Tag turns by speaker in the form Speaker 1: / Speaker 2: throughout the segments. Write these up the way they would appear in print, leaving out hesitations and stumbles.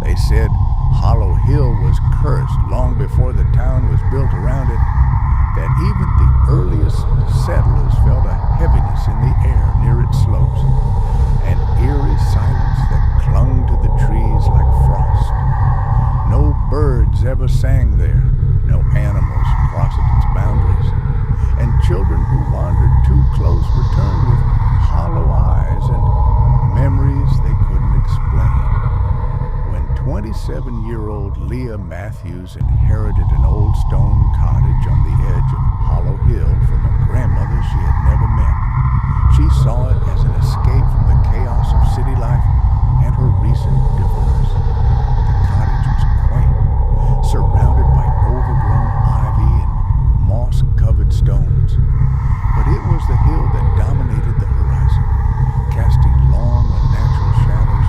Speaker 1: They said Hollow Hill was cursed long before the town was built around it, that even the earliest settlers felt a heaviness in the air near its slopes, an eerie silence that clung to the trees like frost. No birds ever sang there, no animals crossed its boundaries, and children who wandered too close returned with hollow eyes and memories they couldn't explain. When 27-year-old Leah Matthews inherited an old stone cottage on the edge of Hollow Hill from a grandmother she had never met, she saw it as an escape from the chaos of city life and her recent divorce. The cottage was quaint, surrounded by overgrown ivy and moss-covered stones, but it was the hill that dominated the horizon, casting long, unnatural shadows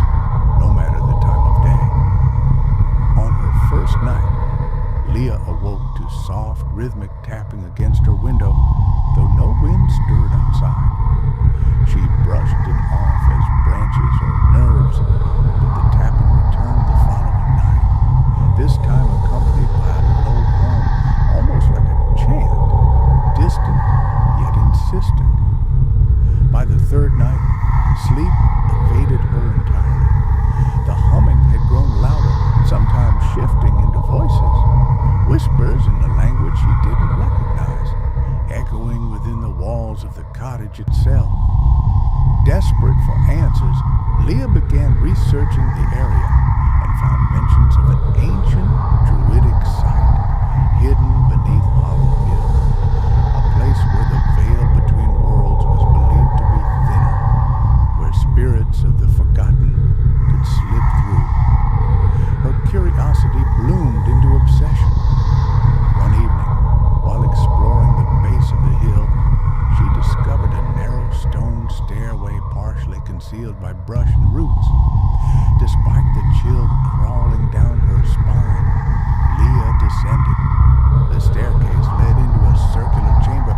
Speaker 1: no matter the time of day. On her first night, Leah awoke to soft, rhythmic tapping against her window, though no wind stirred outside. She brushed it off as branches or nerves, but the tapping returned the following night, this time accompanied by a low hum, almost like a chant, distant yet insistent. By the third night, sleep evaded her entirely. The humming had grown louder, sometimes shifting into voices, whispers in the language she didn't recognize, echoing within the walls of the cottage itself. Desperate for answers, Leah began researching the area and found mentions of an ancient druidic site hidden beneath Hollow Hill, a place where the veil between worlds was believed to be thinner, where spirits of the forgotten could slip through. Her curiosity bloomed into obsession. One evening, while exploring the base of the hill, she discovered a narrow stone stairway partially concealed by brush and roots. Despite the chill crawling down her spine, Leah descended. The staircase led into a circular chamber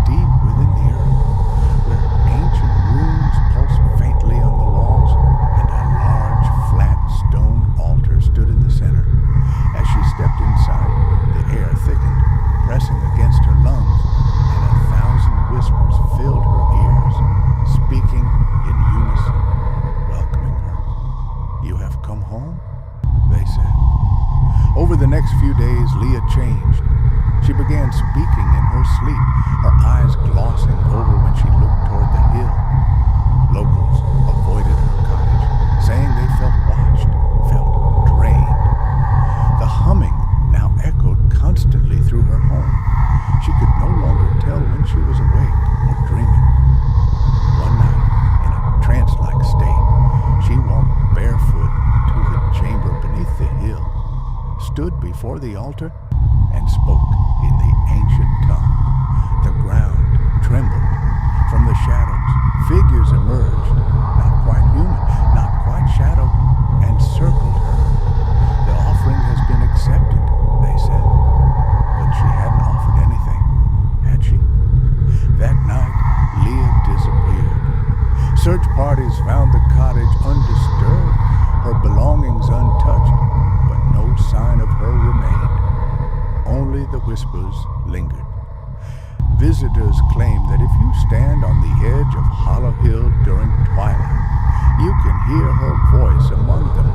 Speaker 1: deep within the earth, where ancient runes pulsed faintly on the walls, and a large, flat stone altar stood in the center. As she stepped inside, the air thickened, pressing against her lungs, and 1,000 whispers filled her ears, speaking in unison, welcoming her. "You have come home?" they said. Over the next few days, Leah changed. She began speaking in her sleep, her eyes glossing over when she looked toward the hill. Locals avoided her cottage, saying they felt watched, felt drained. The humming now echoed constantly through her home. She could no longer tell when she was awake or dreaming. One night, in a trance-like state, she walked barefoot to the chamber beneath the hill, stood before the altar, and spoke in the ancient tongue. The ground trembled. From the shadows, figures emerged, not quite human, not quite shadow, and circled her. "The offering has been accepted," they said. But she hadn't offered anything, had she? That night, Leah disappeared. Search parties found the cottage undisturbed, her belongings untouched, but no sign of her remained. Only the whispers lingered. Visitors claim that if you stand on the edge of Hollow Hill during twilight, you can hear her voice among them,